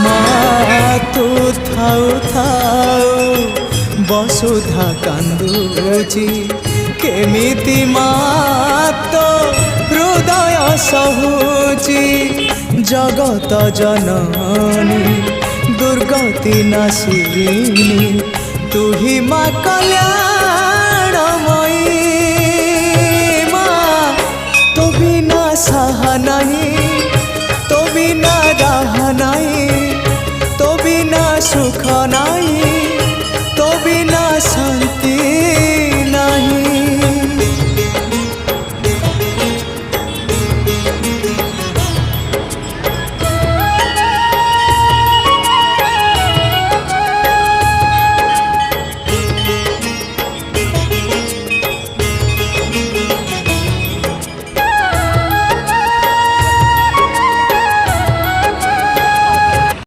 মা তু থাউ থাউ বসুধা কান্দুছি কেমিতি মা তো হৃদয় সহুছি জগত জননী দুর্গতি নাশিনী তুহি মা কল্যাণময়ী মা তো বিনা সাহা नहीं तो बिना राह नहीं तो बिना सुख नहीं।